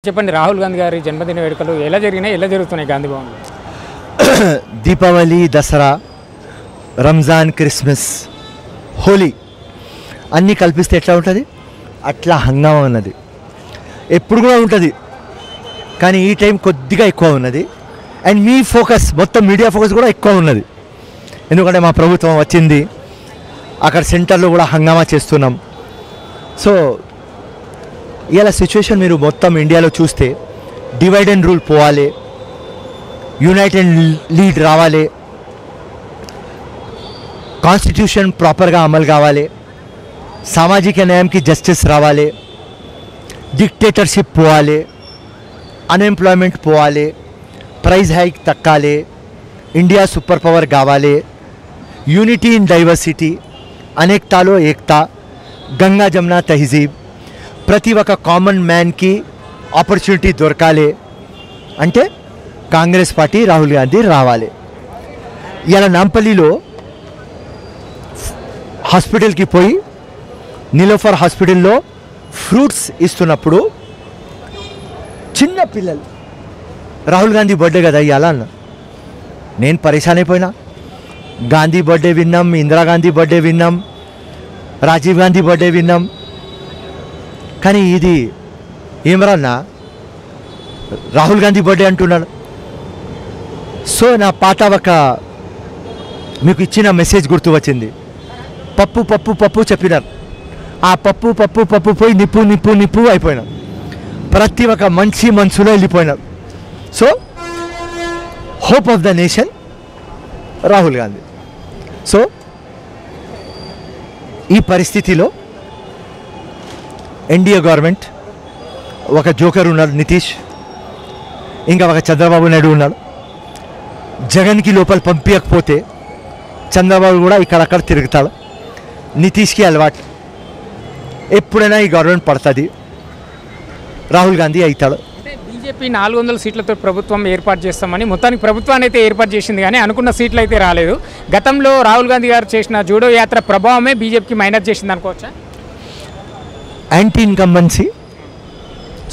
చెప్పండి రాహుల్ గాంధీ గారి జన్మదిన వేడుకలు ఎలా జరిగినాయి ఎలా జరుగుతున్నాయి గాంధీ భవన్లో? దీపావళి దసరా రంజాన్ క్రిస్మస్ హోలీ అన్నీ కల్పిస్తే ఎట్లా ఉంటుంది అట్లా హంగామా ఉన్నది. ఎప్పుడు కూడా ఉంటుంది కానీ ఈ టైం కొద్దిగా ఎక్కువ ఉన్నది. అండ్ మీ ఫోకస్ మొత్తం మీడియా ఫోకస్ కూడా ఎక్కువ ఉన్నది. ఎందుకంటే మా ప్రభుత్వం వచ్చింది, అక్కడ సెంటర్లో కూడా హంగామా చేస్తున్నాం. సో ఇలా సిచ్యువేషన్ మీరు మొత్తం ఇండియాలో చూస్తే డివైడ్ అండ్ రూల్ పోవాలి, యునైటెడ్ లీడ్ రావాలి, కాన్స్టిట్యూషన్ ప్రాపర్గా అమలు కావాలి, సామాజిక న్యాయంకి జస్టిస్ రావాలి, డిక్టేటర్షిప్ పోవాలి, అన్ఎంప్లాయ్మెంట్ పోవాలి, ప్రైస్ హైక్ తక్కాలి, ఇండియా సూపర్ పవర్ కావాలి, యూనిటీ ఇన్ డైవర్సిటీ, అనేకతాలో ఏకతా, గంగా జమున తహజీబ్, ప్రతి ఒక్క కామన్ మ్యాన్కి ఆపర్చునిటీ దొరకాలి అంటే కాంగ్రెస్ పార్టీ రాహుల్ గాంధీ రావాలి. ఇలా నాంపల్లిలో హాస్పిటల్కి పోయి నీలోఫర్ హాస్పిటల్లో ఫ్రూట్స్ ఇస్తున్నప్పుడు చిన్న పిల్లలు రాహుల్ గాంధీ బర్త్డే కదా ఇవాళ అన్న, నేను పరేషాన్ అయిపోయినా. గాంధీ బర్త్డే విన్నాం, ఇందిరాగాంధీ బర్త్డే విన్నాం, రాజీవ్ గాంధీ బర్త్డే విన్నాం, కానీ ఇది ఏమరన్నా రాహుల్ గాంధీ బర్త్డే అంటున్నాడు. సో నా పాత ఒక మీకు ఇచ్చిన మెసేజ్ గుర్తు వచ్చింది. పప్పు పప్పు పప్పు చెప్పినారు, ఆ పప్పు పప్పు పప్పు పోయి నిప్పు నిప్పు నిప్పు అయిపోయినారు. ప్రతి ఒక్క మంచి మనసులో వెళ్ళిపోయినారు. So hope of the nation Rahul Gandhi. So ఈ పరిస్థితిలో ఎన్డీఏ గవర్నమెంట్ ఒక జోకర్ ఉన్నాడు నితీష్, ఇంకా ఒక చంద్రబాబు నాయుడు ఉన్నాడు. జగన్కి లోపల పంపించకపోతే చంద్రబాబు కూడా ఇక్కడక్కడ తిరుగుతాడు. నితీష్కి అలవాటు, ఎప్పుడైనా ఈ గవర్నమెంట్ పడుతుంది, రాహుల్ గాంధీ అవుతాడు. అంటే బీజేపీ 400 సీట్లతో ప్రభుత్వం ఏర్పాటు చేస్తామని మొత్తానికి ప్రభుత్వాన్ని అయితే ఏర్పాటు చేసింది కానీ అనుకున్న సీట్లు అయితే రాలేదు. గతంలో రాహుల్ గాంధీ గారు చేసిన జూడో యాత్ర ప్రభావమే బీజేపీకి మైనస్ చేసింది అనుకోవచ్చా? యాంటీ ఇన్కంబెన్సీ,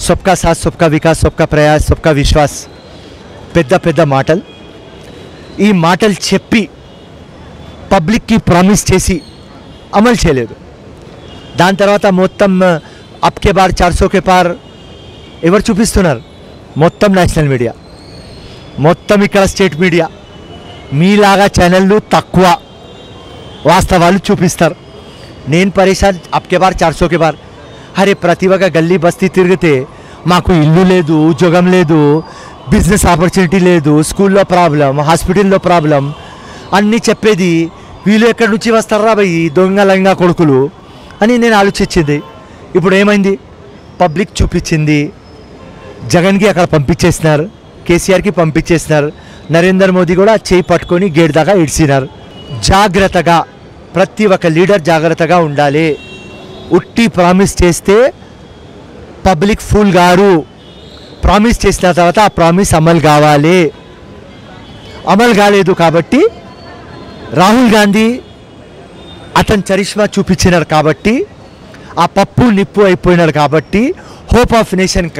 సబ్కా సాత్ సబ్కా వికాస్, సబ్కా ప్రయాస్, సబ్కా విశ్వాస్, పెద్ద పెద్ద మాటలు. ఈ మాటలు చెప్పి పబ్లిక్కి ప్రామిస్ చేసి అమలు చేయలేదు. దాని తర్వాత మొత్తం అప్కే బార్ 400 పార్ ఎవరు చూపిస్తున్నారు? మొత్తం నేషనల్ మీడియా, మొత్తం ఇక్కడ స్టేట్ మీడియా, మీలాగా ఛానళ్ళు తక్కువ వాస్తవాలు చూపిస్తారు. నేను పరేషాన్ అప్కే బార్ 400 బార్. అరే ప్రతి ఒక్క గల్లీ బస్తీ తిరిగితే మాకు ఇల్లు లేదు, ఉద్యోగం లేదు, బిజినెస్ ఆపర్చునిటీ లేదు, స్కూల్లో ప్రాబ్లం, హాస్పిటల్లో ప్రాబ్లం అన్నీ చెప్పేది వీళ్ళు ఎక్కడి నుంచి వస్తారా భయ్ దొంగలంగా కొడుకులు అని నేను ఆలోచించింది. ఇప్పుడు ఏమైంది? పబ్లిక్ చూపించింది, జగన్కి అక్కడ పంపించేసినారు, కేసీఆర్కి పంపించేసినారు, నరేంద్ర మోదీ కూడా చేయి పట్టుకొని గేట్ దాకా ఇడ్చినారు. జాగ్రత్తగా ప్రతి ఒక్క లీడర్ జాగ్రత్తగా ఉండాలి. ఉట్టి ప్రామిస్ చేస్తే పబ్లిక్ ఫుల్ గారు. ప్రామిస్ చేసిన తర్వాత ఆ ప్రామిస్ అమలు కావాలి. అమలు కాలేదు కాబట్టి రాహుల్ గాంధీ అతని చరిష్మా చూపించినారు కాబట్టి, ఆ పప్పు నిప్పు అయిపోయినారు కాబట్టి, హోప్ ఆఫ్ నేషన్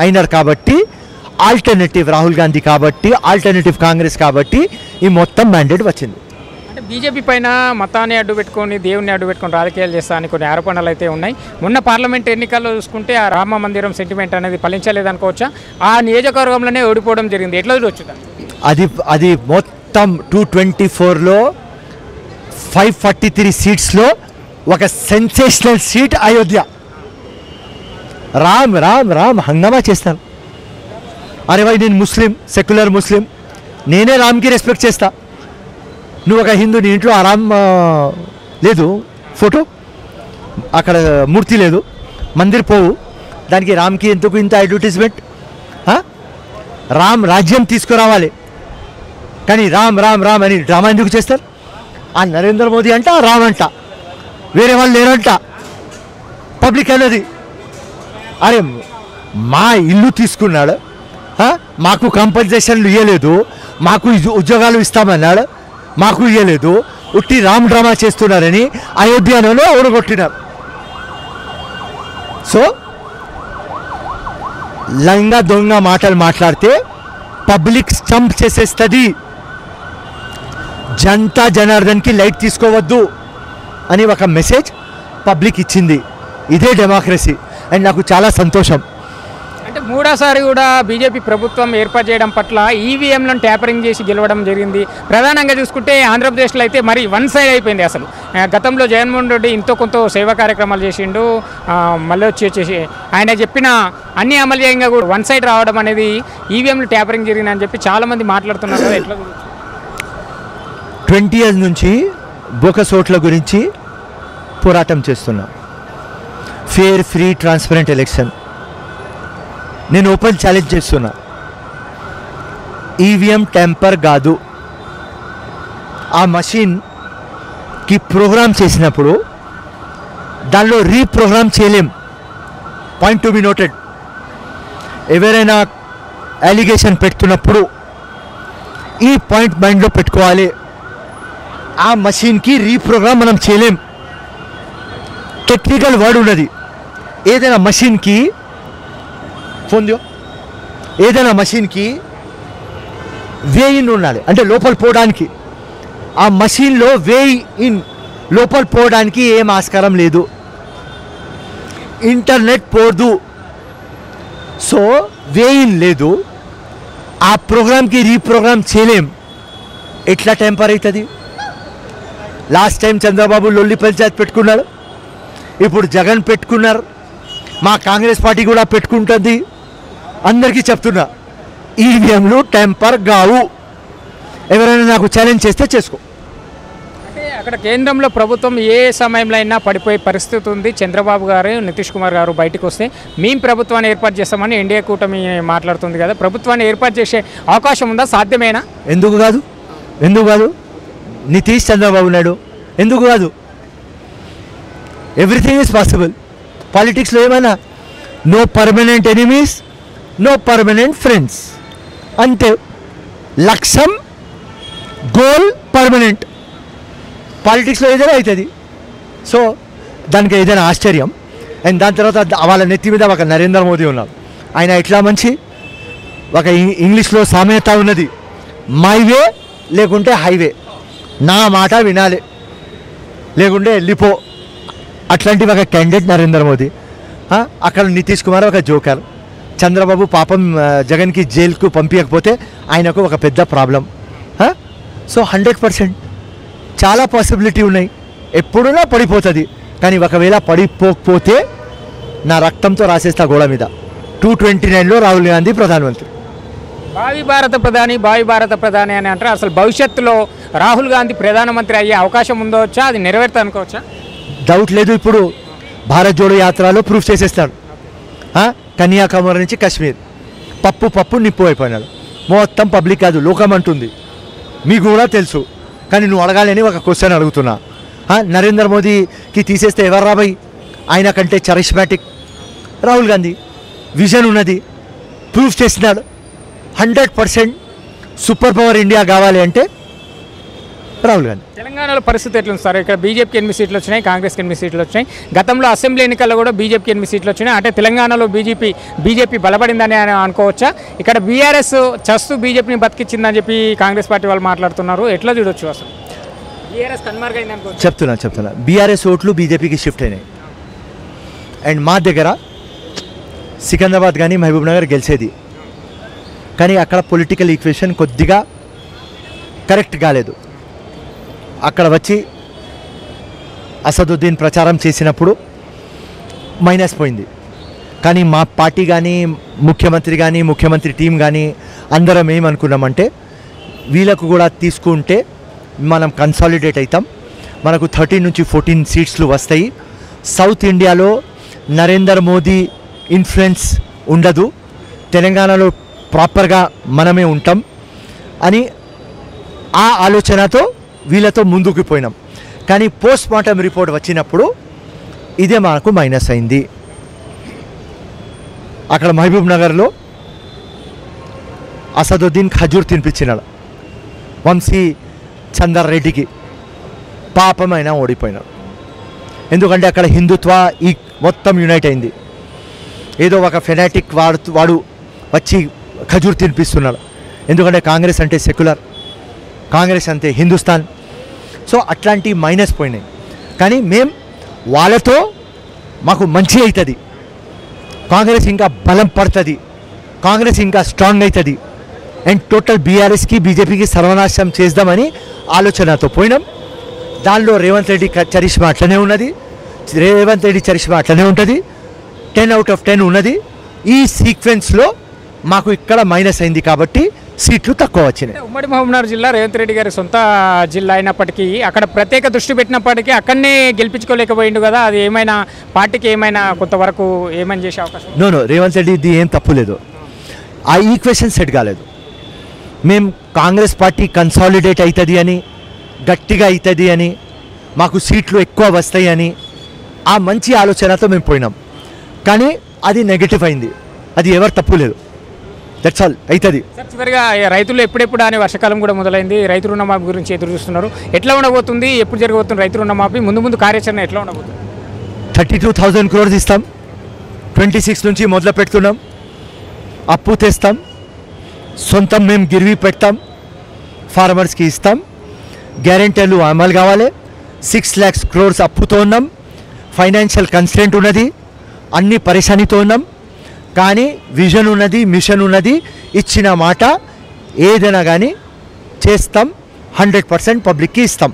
అయినారు కాబట్టి, ఆల్టర్నేటివ్ రాహుల్ గాంధీ కాబట్టి, ఆల్టర్నేటివ్ కాంగ్రెస్ కాబట్టి ఈ మొత్తం మ్యాండేట్ వచ్చింది. అంటే బీజేపీ పైన మతాన్ని అడ్డు పెట్టుకొని దేవుని అడ్డు పెట్టుకొని రాజకీయాలు చేస్తారని కొన్ని ఆరోపణలు అయితే ఉన్నాయి. మొన్న పార్లమెంట్ ఎన్నికల్లో చూసుకుంటే ఆ రామ మందిరం సెంటిమెంట్ అనేది ఫలించలేదనుకోవచ్చా? ఆ నియోజకవర్గంలోనే ఓడిపోవడం జరిగింది. ఎట్లా చూడొచ్చు? అది మొత్తం 224లో 543 సీట్స్లో ఒక సెన్సేషనల్ సీట్ అయోధ్య. రామ్ రామ్ రామ్ హంగామా చేస్తాను. అరే భాయ్ నేను ముస్లిం, సెక్యులర్ ముస్లిం, నేనే రామ్కి రెస్పెక్ట్ చేస్తా. నువ్వు ఒక హిందూ, నీ ఇంట్లో రామ్ లేదు ఫోటో, అక్కడ మూర్తి లేదు, మందిర్ పోవు, దానికి రామ్కి ఎందుకు ఇంత అడ్వర్టైజ్మెంట్? రామ్ రాజ్యం తీసుకురావాలి కానీ రామ్ రామ్ రామ్ అని డ్రామా ఎందుకు చేస్తారు? ఆ నరేంద్ర మోదీ అంట, రామ్ అంట, వేరే వాళ్ళు లేరంట, పబ్లిక్ అనేది. అరే మా ఇల్లు తీసుకున్నాడు, మాకు కంపన్సేషన్లు ఇవ్వలేదు, మాకు ఉద్యోగాలు ఇస్తామన్నాడు, మాకు ఇవ్వలేదు, ఉట్టి రామ్ డ్రామా చేస్తున్నారని అయోధ్యలోనే ఓడగొట్టినారు. సో లంగా దొంగ మాటలు మాట్లాడితే పబ్లిక్ స్టంప్ చేసేస్తుంది. జనతా జనార్దన్కి లైట్ తీసుకోవద్దు అని ఒక మెసేజ్ పబ్లిక్ ఇచ్చింది. ఇదే డెమోక్రసీ. అండ్ నాకు చాలా సంతోషం. అంటే మూడోసారి కూడా బీజేపీ ప్రభుత్వం ఏర్పాటు చేయడం పట్ల ఈవీఎంలను ట్యాపరింగ్ చేసి గెలవడం జరిగింది. ప్రధానంగా చూసుకుంటే ఆంధ్రప్రదేశ్లో అయితే మరి వన్ సైడ్ అయిపోయింది. అసలు గతంలో జగన్మోహన్ రెడ్డి ఇంతో కొంత సేవా కార్యక్రమాలు చేసిండు, మళ్ళీ వచ్చేసి ఆయన చెప్పిన అన్ని అమలు చేయంగా కూడా వన్ సైడ్ రావడం అనేది ఈవీఎంలు ట్యాపరింగ్ జరిగిందని చెప్పి చాలామంది మాట్లాడుతున్నారు కదా, ఎట్లా 20 years నుంచి బోకస్ ఓట్ల గురించి పోరాటం చేస్తున్నా. Fair, free, transparent election. నేను ఓపెన్ ఛాలెంజ్ చేస్తున్నా. ఈవీఎం టెంపర్ కాదు. ఆ మషిన్కి ప్రోగ్రామ్ చేసినప్పుడు దానిలో రీప్రోగ్రామ్ చేయలేం. Point to be noted. ఎవరైనా అలిగేషన్ పెడుతున్నప్పుడు ఈ పాయింట్ మైండ్లో పెట్టుకోవాలి. ఆ మషిన్కి రీప్రోగ్రామ్ మనం చేయలేం. టెక్నికల్ వర్డ్ ఉన్నది. ఏదైనా మషిన్కి ఏదైనా మషిన్కి వే ఇన్ ఉండాలి, అంటే లోపల పోవడానికి. ఆ మషిన్లో వే ఇన్ లోపల పోవడానికి ఏం ఆస్కారం లేదు. ఇంటర్నెట్ పోదు, సో వే ఇన్ లేదు. ఆ ప్రోగ్రామ్కి రీప్రోగ్రామ్ చేయలేం. ఎట్లా టెంపర్ అవుతుంది? లాస్ట్ టైం చంద్రబాబు లొల్లి పంచాయత్ పెట్టుకున్నాడు, ఇప్పుడు జగన్ పెట్టుకున్నారు, మా కాంగ్రెస్ పార్టీ కూడా పెట్టుకుంటుంది. అందరికీ చెప్తున్నా, ఈవీఎంలు టెంపర్ కావు. ఎవరైనా నాకు ఛాలెంజ్ చేస్తే చేసుకో. అంటే అక్కడ కేంద్రంలో ప్రభుత్వం ఏ సమయంలో అయినా పడిపోయే పరిస్థితి ఉంది. చంద్రబాబు గారు, నితీష్ కుమార్ గారు బయటకు వస్తే మేము ప్రభుత్వాన్ని ఏర్పాటు చేస్తామని ఎన్డీఏ కూటమి మాట్లాడుతుంది కదా, ప్రభుత్వాన్ని ఏర్పాటు చేసే అవకాశం ఉందా? సాధ్యమేనా? ఎందుకు కాదు? నితీష్, చంద్రబాబు నాయుడు ఎందుకు కాదు? Everything is possible. పాలిటిక్స్లో ఏమైనా no permanent enemies, no permanent friends. అంతే. లక్ష్యం, గోల్ పర్మనెంట్. పాలిటిక్స్లో ఏదైనా అవుతుంది. సో దానికి ఏదైనా ఆశ్చర్యం. అండ్ దాని తర్వాత వాళ్ళ నెత్తి మీద ఒక నరేంద్ర మోదీ ఉన్నాడు. ఆయన ఎట్లా మంచి ఒక ఇంగ్లీష్లో సామెత ఉన్నది, మై వే లేకుంటే హైవే. నా మాట వినాలి లేకుంటే వెళ్ళిపో. అట్లాంటి ఒక క్యాండిడేట్ నరేంద్ర మోదీ. అక్కడ నితీష్ కుమార్ ఒక జోకర్. చంద్రబాబు పాపం జగన్కి జైలుకు పంపించకపోతే ఆయనకు ఒక పెద్ద ప్రాబ్లం. సో 100% చాలా పాసిబిలిటీ ఉన్నాయి. ఎప్పుడున్నా పడిపోతుంది. కానీ ఒకవేళ పడిపోకపోతే నా రక్తంతో రాసేస్తా గోడ మీద. 229లో రాహుల్ గాంధీ ప్రధానమంత్రి. భావి భారత ప్రధాని అని అంటారు. అసలు భవిష్యత్తులో రాహుల్ గాంధీ ప్రధానమంత్రి అయ్యే అవకాశం ఉందవచ్చా? అది నెరవేరుతా అనుకోవచ్చా? డౌట్ లేదు. ఇప్పుడు భారత్ జోడో యాత్రలో ప్రూఫ్ చేసేస్తాడు. కన్యాకుమారి నుంచి కాశ్మీర్ పప్పు నిప్పు అయిపోయినాడు. మొత్తం పబ్లిక్ కాదు, లోకం అంటుంది. మీకు కూడా తెలుసు. కానీ నువ్వు అడగాలని ఒక క్వశ్చన్ అడుగుతున్నా. నరేంద్ర మోదీకి తీసేస్తే ఎవరు రాబాయి? ఆయన కంటే చరిష్మాటిక్ రాహుల్ గాంధీ. విజన్ ఉన్నది, ప్రూఫ్ చేసినాడు. 100% సూపర్ పవర్ ఇండియా కావాలి అంటే రాహుల్ గాంధీ. తెలంగాణలో పరిస్థితి ఎట్లుంది సార్? ఇక్కడ బీజేపీకి 8 సీట్లు వచ్చినాయి, కాంగ్రెస్కి 8 సీట్లు వచ్చినాయి. గతంలో అసెంబ్లీ ఎన్నికల్లో కూడా బీజేపీకి 8 సీట్లు వచ్చినాయి. అంటే తెలంగాణలో బీజేపీ బలపడిందని అనుకోవచ్చా? ఇక్కడ బీఆర్ఎస్ చస్తూ బీజేపీని బతికిచ్చిందని చెప్పి కాంగ్రెస్ పార్టీ వాళ్ళు మాట్లాడుతున్నారు. ఎట్లా చూడొచ్చు అసలు? బీఆర్ఎస్ కన్మార్గైంది అనుకోవచ్చు. చెప్తున్నా బీఆర్ఎస్ ఓట్లు బీజేపీకి షిఫ్ట్ అయినాయి. అండ్ మా దగ్గర సికింద్రాబాద్ కానీ మహబూబ్ నగర్ గెలిచేది. కానీ అక్కడ పొలిటికల్ ఈక్వేషన్ కొద్దిగా కరెక్ట్ కాలేదు. అక్కడ వచ్చి అసదుద్దీన్ ప్రచారం చేసినప్పుడు మైనస్ పోయింది. కానీ మా పార్టీ కానీ ముఖ్యమంత్రి టీం కానీ అందరం ఏమనుకున్నామంటే వీళ్ళకు కూడా తీసుకుంటే మనం కన్సాలిడేట్ అవుతాం. మనకు 13 నుంచి 14 సీట్స్లు వస్తాయి. సౌత్ ఇండియాలో నరేంద్ర మోదీ ఇన్ఫ్లుయెన్స్ ఉండదు, తెలంగాణలో ప్రాపర్గా మనమే ఉంటాం అని ఆ ఆలోచనతో వీళ్ళతో ముందుకు పోయినాం. కానీ పోస్ట్ మార్టం రిపోర్ట్ వచ్చినప్పుడు ఇదే మనకు మైనస్ అయింది. అక్కడ మహబూబ్ నగర్లో అసదుద్దీన్ ఖజూర్ తినిపించినాడు వంశీ చందర్ రెడ్డికి. పాపమైనా ఓడిపోయినాడు. ఎందుకంటే అక్కడ హిందుత్వ ఈ మొత్తం యునైట్ అయింది. ఏదో ఒక ఫెనాటిక్ వాడు వచ్చి ఖజూర్ తినిపిస్తున్నాడు. ఎందుకంటే కాంగ్రెస్ అంటే సెక్యులర్, కాంగ్రెస్ అంటే హిందుస్థాన్. సో అట్లాంటి మైనస్ పోయినాయి. కానీ మేము వాళ్ళతో మాకు మంచి అవుతుంది, కాంగ్రెస్ ఇంకా బలం పడుతుంది, కాంగ్రెస్ ఇంకా స్ట్రాంగ్ అవుతుంది అండ్ టోటల్ బీఆర్ఎస్కి బీజేపీకి సర్వనాశనం చేద్దామని ఆలోచనతో పోయినాం. దానిలో రేవంత్ రెడ్డి చరిష్మా అట్లనే ఉన్నది, రేవంత్ రెడ్డి చరిష్మా అట్లనే ఉంటుంది, 10/10 ఉన్నది. ఈ సీక్వెన్స్లో మాకు ఇక్కడ మైనస్ అయింది కాబట్టి సీట్లు తక్కువ వచ్చినాయి. ఉమ్మడి మహబూబ్నగర్ జిల్లా రేవంత్ రెడ్డి గారి సొంత జిల్లా అయినప్పటికీ అక్కడ ప్రత్యేక దృష్టి పెట్టినప్పటికీ అక్కడనే గెలిపించుకోలేకపోయిండు కదా, అది ఏమైనా పార్టీకి ఏమైనా కొంతవరకు ఏమైనా చేసే అవకాశం? నో రేవంత్ రెడ్డిది ఏం తప్పు లేదు, ఆ ఈక్వేషన్ సెట్ కాలేదు. మేము కాంగ్రెస్ పార్టీ కన్సాలిడేట్ అవుతుంది అని, గట్టిగా అవుతుంది అని, మాకు సీట్లు ఎక్కువ వస్తాయి అని ఆ మంచి ఆలోచనతో మేము పోయినాం. కానీ అది నెగటివ్ అయింది, అది ఎవరు తప్పు లేదు, దట్స్ ఆల్ అవుతుంది. సార్ చివరిగా రైతులు ఎప్పుడెప్పుడు అనే వర్షాకాలం కూడా మొదలైంది, రైతు రుణమాఫీ గురించి ఎదురు చూస్తున్నారు, ఎట్లా ఉండబోతుంది, ఎప్పుడు జరగబోతుంది రైతు రుణమాఫీ, ముందు కార్యాచరణ ఎట్లా ఉండబోతుంది? 32,000 crores ఇస్తాం, 26 నుంచి మొదలు పెడుతున్నాం, అప్పు తెస్తాం, సొంతం మేము గిరివి పెడతాం, ఫార్మర్స్కి ఇస్తాం, గ్యారెంటీలు అమలు కావాలి. 6 lakhs crores అప్పుతో ఉన్నాం, ఫైనాన్షియల్ కన్స్ట్రెంట్ ఉన్నది, అన్ని పరేషానితో ఉన్నాం. కానీ విజన్ ఉన్నది, మిషన్ ఉన్నది, ఇచ్చిన మాట ఏదైనా కానీ చేస్తాం, 100% పబ్లిక్కి ఇస్తాం.